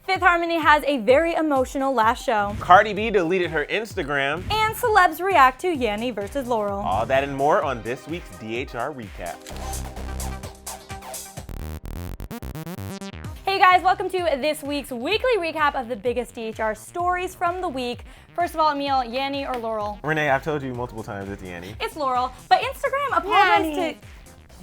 Fifth Harmony has a very emotional last show. Cardi B deleted her Instagram. And celebs react to Yanni versus Laurel. All that and more on this week's DHR recap. Hey guys, welcome to this week's weekly recap of the biggest DHR stories from the week. First of all, Emil, Yanni or Laurel? Renee, I've told you multiple times it's Yanni. It's Laurel, but Instagram apologized Yanni. to...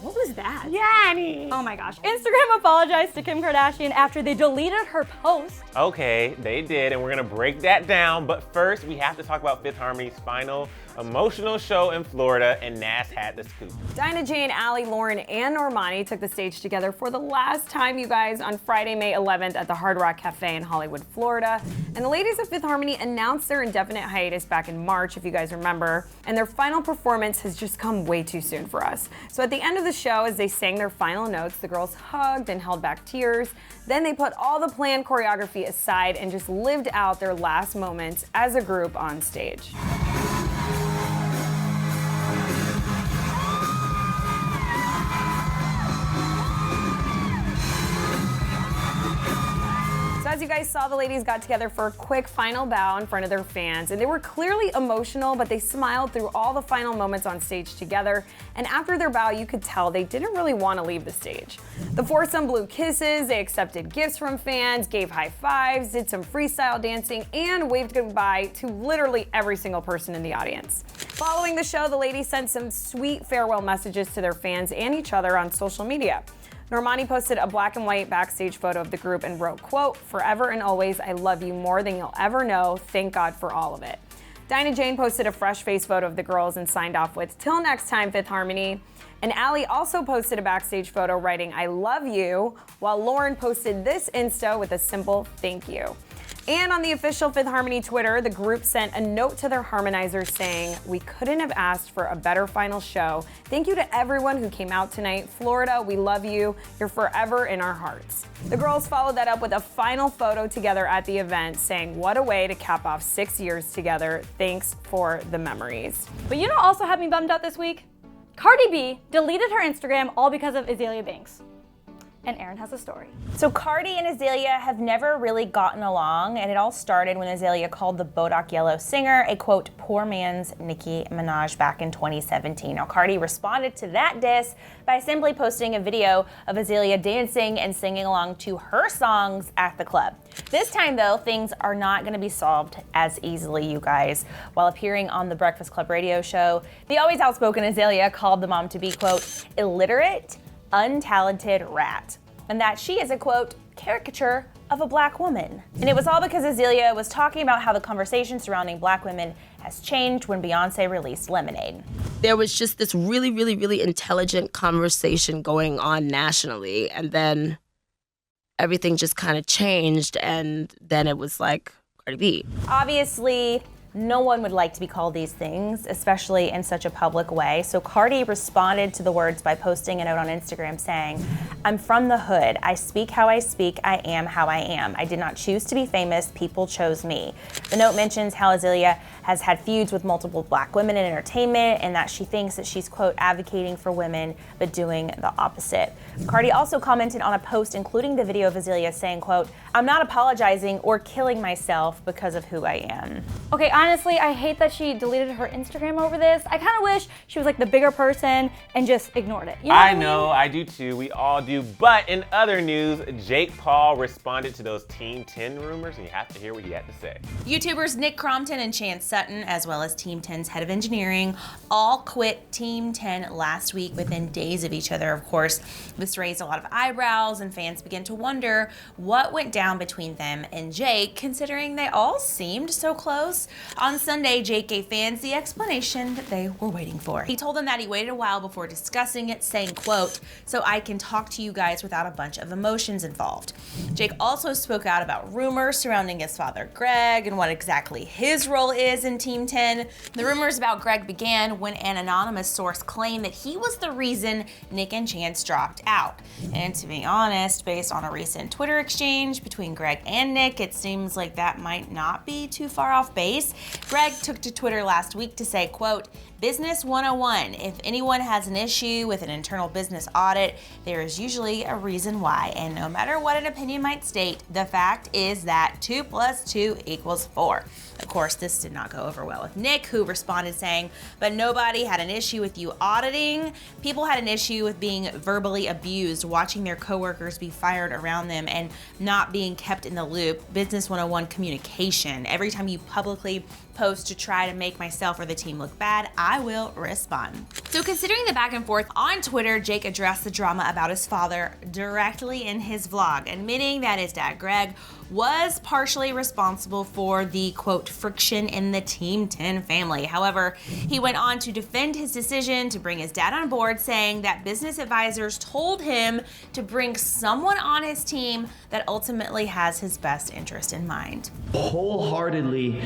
What was that? Yanni! Oh my gosh. Instagram apologized to Kim Kardashian after they deleted her post. Okay, they did, and we're gonna break that down, but first we have to talk about Fifth Harmony's final emotional show in Florida, and Nas had the scoop. Dinah, Jane, Allie, Lauren, and Normani took the stage together for the last time, you guys, on Friday, May 11th at the Hard Rock Cafe in Hollywood, Florida. And the ladies of Fifth Harmony announced their indefinite hiatus back in March, if you guys remember, and their final performance has just come way too soon for us. So at the end of the show, as they sang their final notes, the girls hugged and held back tears. Then they put all the planned choreography aside and just lived out their last moments as a group on stage. So as you guys saw, the ladies got together for a quick final bow in front of their fans, and they were clearly emotional, but they smiled through all the final moments on stage together. And after their bow, you could tell they didn't really want to leave the stage. The foursome blew kisses, they accepted gifts from fans, gave high fives, did some freestyle dancing, and waved goodbye to literally every single person in the audience. Following the show, the ladies sent some sweet farewell messages to their fans and each other on social media. Normani posted a black and white backstage photo of the group and wrote, quote, "Forever and always, I love you more than you'll ever know. Thank God for all of it." Dinah Jane posted a fresh face photo of the girls and signed off with, "Till next time, Fifth Harmony." And Allie also posted a backstage photo writing, "I love you," while Lauren posted this Insta with a simple thank you. And on the official Fifth Harmony Twitter, the group sent a note to their harmonizers saying, "We couldn't have asked for a better final show. Thank you to everyone who came out tonight. Florida, we love you. You're forever in our hearts." The girls followed that up with a final photo together at the event saying, "What a way to cap off 6 years together. Thanks for the memories." But you know also had me bummed out this week? Cardi B deleted her Instagram all because of Azalea Banks. And Aaron has a story. So Cardi and Azalea have never really gotten along, and it all started when Azalea called the Bodak Yellow singer a, quote, poor man's Nicki Minaj back in 2017. Now Cardi responded to that diss by simply posting a video of Azalea dancing and singing along to her songs at the club. This time though, things are not gonna be solved as easily, you guys. While appearing on the Breakfast Club radio show, the always outspoken Azalea called the mom to be, quote, illiterate, untalented rat, and that she is a, quote, caricature of a black woman. And it was all because Azalea was talking about how the conversation surrounding black women has changed when Beyonce released Lemonade. There was just this really, really, really intelligent conversation going on nationally, and then everything just kind of changed, and then it was like Cardi B. Obviously, no one would like to be called these things, especially in such a public way. So Cardi responded to the words by posting a note on Instagram saying, "I'm from the hood. I speak how I speak. I am how I am. I did not choose to be famous. People chose me." The note mentions how Azalea has had feuds with multiple black women in entertainment and that she thinks that she's, quote, advocating for women, but doing the opposite. Cardi also commented on a post including the video of Azalea saying, quote, "I'm not apologizing or killing myself because of who I am." Okay, honestly, I hate that she deleted her Instagram over this. I kind of wish she was like the bigger person and just ignored it. You know what I mean? know, I do too, we all do. But in other news, Jake Paul responded to those Team 10 rumors, and you have to hear what he had to say. YouTubers Nick Crompton and Chance Sutton, as well as Team 10's head of engineering, all quit Team 10 last week within days of each other. Of course, this raised a lot of eyebrows, and fans began to wonder what went down between them and Jake, considering they all seemed so close. On Sunday, Jake gave fans the explanation that they were waiting for. He told them that he waited a while before discussing it, saying, quote, "So I can talk to you guys without a bunch of emotions involved." Jake also spoke out about rumors surrounding his father, Greg, and what exactly his role is in Team 10. The rumors about Greg began when an anonymous source claimed that he was the reason Nick and Chance dropped out. And to be honest, based on a recent Twitter exchange between Greg and Nick, it seems like that might not be too far off base. Greg took to Twitter last week to say, quote, "Business 101. If anyone has an issue with an internal business audit, there is usually a reason why. And no matter what an opinion might state, the fact is that 2 + 2 = 4. Of course, this did not go over well with Nick, who responded saying, "But nobody had an issue with you auditing. People had an issue with being verbally abused, watching their coworkers be fired around them, and not being kept in the loop. Business 101 communication. Every time you publicly post to try to make myself or the team look bad, I will respond." So considering the back and forth on Twitter, Jake addressed the drama about his father directly in his vlog, admitting that his dad, Greg, was partially responsible for the, quote, friction in the Team 10 family. However, he went on to defend his decision to bring his dad on board, saying that business advisors told him to bring someone on his team that ultimately has his best interest in mind. Wholeheartedly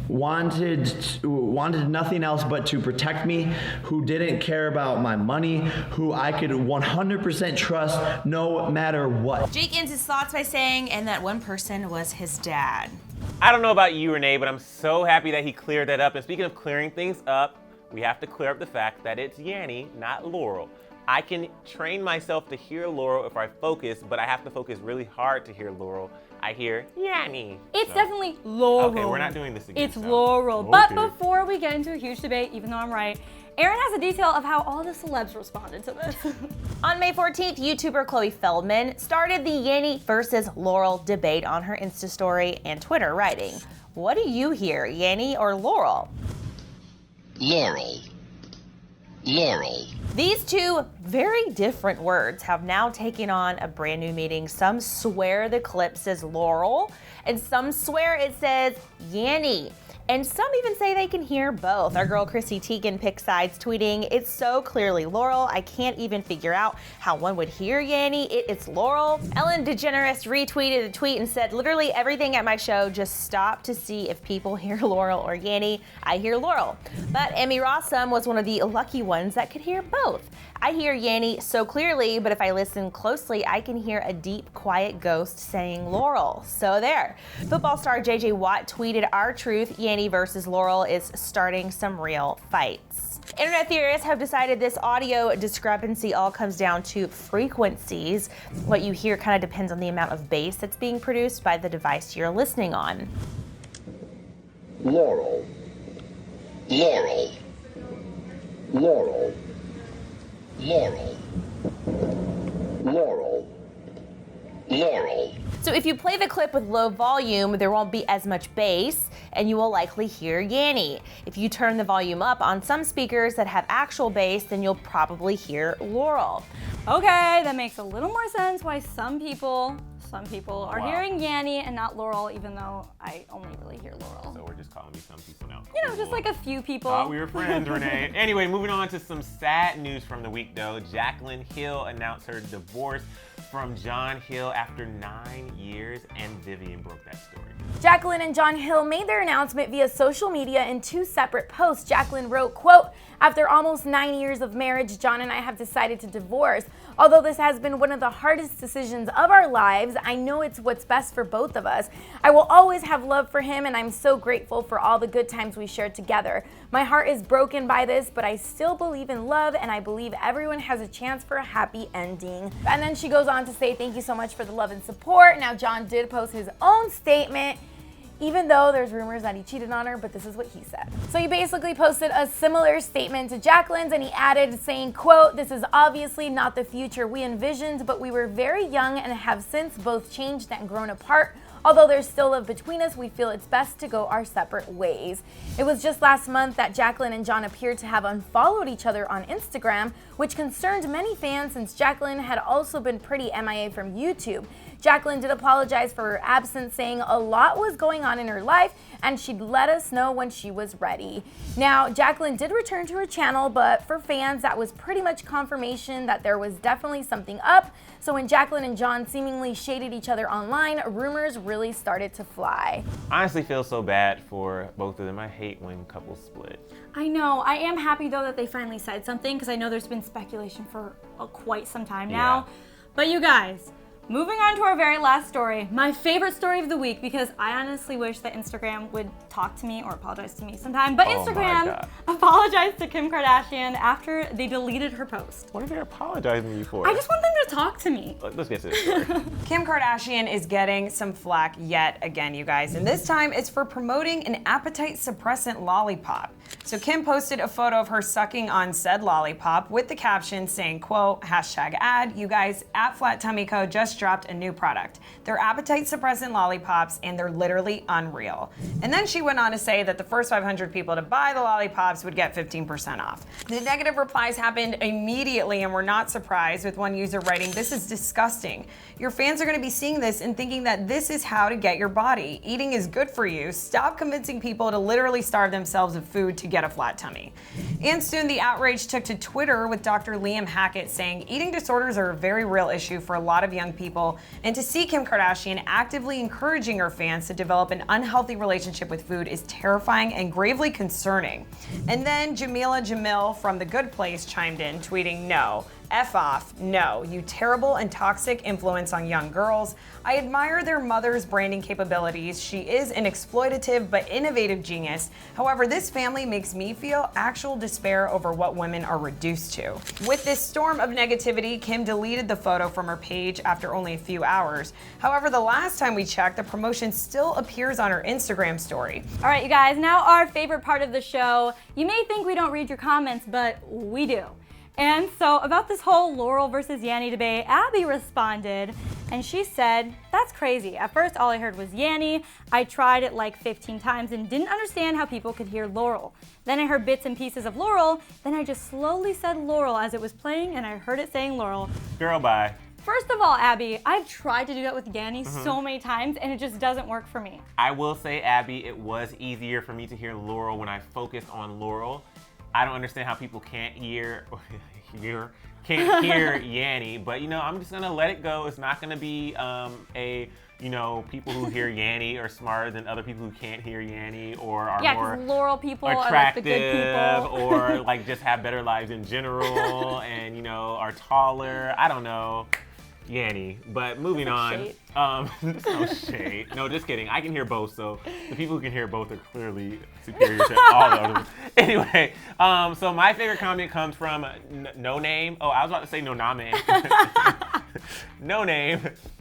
wanted nothing else but to protect me, who didn't care about my money, who I could 100% trust no matter what. Jake ends his thoughts by saying, and that one person was his dad. I don't know about you, Renee, but I'm so happy that he cleared that up. And speaking of clearing things up, we have to clear up the fact that it's Yanni, not Laurel. I can train myself to hear Laurel if I focus, but I have to focus really hard to hear Laurel. I hear Yanni. It's definitely Laurel. Okay, we're not doing this again. It's Laurel. But before we get into a huge debate, even though I'm right, Erin has a detail of how all the celebs responded to this. On May 14th, YouTuber Chloe Feldman started the Yanni versus Laurel debate on her Insta story and Twitter, writing, "What do you hear, Yanni or Laurel?" Laurel. Laurel. These two very different words have now taken on a brand new meaning. Some swear the clip says Laurel, and some swear it says Yanni. And some even say they can hear both. Our girl Chrissy Teigen picked sides, tweeting, "It's so clearly Laurel. I can't even figure out how one would hear Yanni. It's Laurel." Ellen DeGeneres retweeted a tweet and said, "Literally everything at my show just stopped to see if people hear Laurel or Yanni. I hear Laurel." But Emmy Rossum was one of the lucky ones that could hear both. "I hear Yanni so clearly, but if I listen closely, I can hear a deep, quiet ghost saying Laurel." So there. Football star JJ Watt tweeted, "Our truth, Yanni versus Laurel, is starting some real fights." Internet theorists have decided this audio discrepancy all comes down to frequencies. What you hear kind of depends on the amount of bass that's being produced by the device you're listening on. Laurel. Laurel. Laurel. Laurel. Laurel. Laurel. So if you play the clip with low volume, there won't be as much bass, and you will likely hear Yanni. If you turn the volume up on some speakers that have actual bass, then you'll probably hear Laurel. Okay, that makes a little more sense why some people are hearing Yanni and not Laurel, even though I only really hear Laurel. So we're just calling me some people now. You know, just like a few people. Thought we were friends, Renee. Anyway, moving on to some sad news from the week, though. Jacqueline Hill announced her divorce from John Hill after 9 years, and Vivian broke that story. Jacqueline and John Hill made their announcement via social media in 2 separate posts. Jacqueline wrote, quote, "After almost 9 years of marriage, John and I have decided to divorce. Although this has been one of the hardest decisions of our lives, I know it's what's best for both of us. I will always have love for him, and I'm so grateful for all the good times we shared together. My heart is broken by this, but I still believe in love, and I believe everyone has a chance for a happy ending." And then she goes on to say, "Thank you so much for the love and support." Now, John did post his own statement, even though there's rumors that he cheated on her, but this is what he said. So he basically posted a similar statement to Jacqueline's, and he added saying, quote, "This is obviously not the future we envisioned, but we were very young and have since both changed and grown apart. Although there's still love between us, we feel it's best to go our separate ways." It was just last month that Jacqueline and John appeared to have unfollowed each other on Instagram, which concerned many fans since Jacqueline had also been pretty MIA from YouTube. Jacqueline did apologize for her absence, saying a lot was going on in her life and she'd let us know when she was ready. Now, Jacqueline did return to her channel, but for fans, that was pretty much confirmation that there was definitely something up. So when Jacqueline and John seemingly shaded each other online, rumors really started to fly. I honestly feel so bad for both of them. I hate when couples split. I know. I am happy though that they finally said something, because I know there's been speculation for quite some time now. But you guys, Moving on to our very last story, my favorite story of the week, because I honestly wish that Instagram would talk to me or apologize to me sometime. But Instagram apologized to Kim Kardashian after they deleted her post. What are they apologizing to you for? I just want them to talk to me. Let's get to this story. Kim Kardashian is getting some flack yet again, you guys, and this time it's for promoting an appetite suppressant lollipop. So Kim posted a photo of her sucking on said lollipop with the caption saying, quote, #ad, you guys, at Flat Tummy Co. just dropped a new product. They're appetite suppressant lollipops and they're literally unreal. And then she went on to say that the first 500 people to buy the lollipops would get 15% off. The negative replies happened immediately and we're not surprised, with one user writing, "This is disgusting. Your fans are gonna be seeing this and thinking that this is how to get your body. Eating is good for you. Stop convincing people to literally starve themselves of food to get a flat tummy." And soon the outrage took to Twitter, with Dr. Liam Hackett saying, "Eating disorders are a very real issue for a lot of young people, and to see Kim Kardashian actively encouraging her fans to develop an unhealthy relationship with food is terrifying and gravely concerning." And then Jamila Jamil from The Good Place chimed in, tweeting, "No. F off, no, you terrible and toxic influence on young girls. I admire their mother's branding capabilities. She is an exploitative but innovative genius. However, this family makes me feel actual despair over what women are reduced to." With this storm of negativity, Kim deleted the photo from her page after only a few hours. However, the last time we checked, the promotion still appears on her Instagram story. All right, you guys, now our favorite part of the show. You may think we don't read your comments, but we do. And so about this whole Laurel versus Yanni debate, Abby responded and she said, "That's crazy. At first all I heard was Yanni. I tried it like 15 times and didn't understand how people could hear Laurel. Then I heard bits and pieces of Laurel. Then I just slowly said Laurel as it was playing and I heard it saying Laurel." Girl, bye. First of all, Abby, I've tried to do that with Yanni so many times and it just doesn't work for me. I will say, Abby, it was easier for me to hear Laurel when I focused on Laurel. I don't understand how people can't hear Yanni, but I'm just gonna let it go. It's not gonna be people who hear Yanni are smarter than other people who can't hear Yanni, or are more Laurel people attractive, are like the good people. or like just have better lives in general, and are taller. I don't know. Yanni, but moving on. There's no shade. No, just kidding. I can hear both, so the people who can hear both are clearly superior to all the others. Anyway, so my favorite comment comes from No Name. Oh, I was about to say No Name. No Name,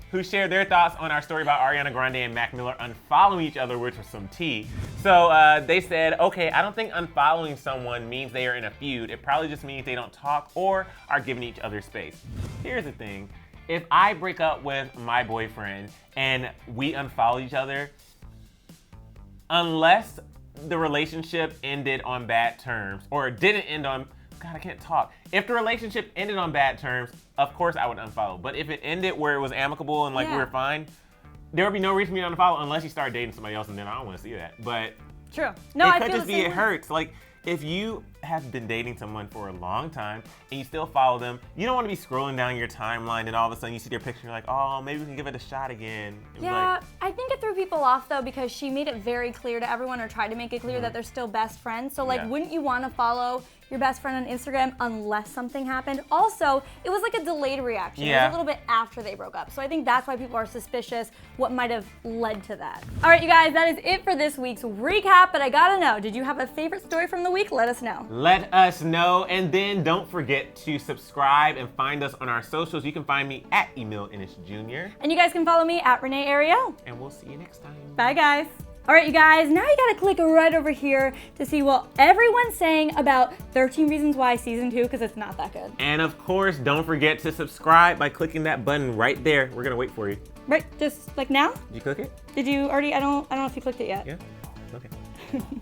who shared their thoughts on our story about Ariana Grande and Mac Miller unfollowing each other, which was some tea. So they said, "Okay, I don't think unfollowing someone means they are in a feud. It probably just means they don't talk or are giving each other space. Here's the thing. If I break up with my boyfriend and we unfollow each other, unless the relationship ended on bad terms, or didn't end on, God, I can't talk. If the relationship ended on bad terms, of course I would unfollow. But if it ended where it was amicable and we were fine, there would be no reason for me to unfollow unless you start dating somebody else, and then I don't want to see that. But true. No, it could just be it hurts. Like, if you have been dating someone for a long time and you still follow them, you don't want to be scrolling down your timeline and all of a sudden you see their picture and you're like, "Oh, maybe we can give it a shot again." Yeah, I think it threw people off though, because she made it very clear to everyone, or tried to make it clear that they're still best friends. So wouldn't you want to follow your best friend on Instagram unless something happened? Also, it was like a delayed reaction. It was a little bit after they broke up. So I think that's why people are suspicious what might have led to that. All right, you guys, that is it for this week's recap, but I gotta know, did you have a favorite story from the week? Let us know. Let us know, and then don't forget to subscribe and find us on our socials. You can find me at Emil Ennis Jr. And you guys can follow me at Renee Ariel. And we'll see you next time. Bye, guys. All right, you guys, now you gotta click right over here to see what everyone's saying about 13 Reasons Why Season 2, because it's not that good. And of course, don't forget to subscribe by clicking that button right there. We're gonna wait for you. Right, just like now? Did you click it? Did you already? I don't know if you clicked it yet. Yeah, okay.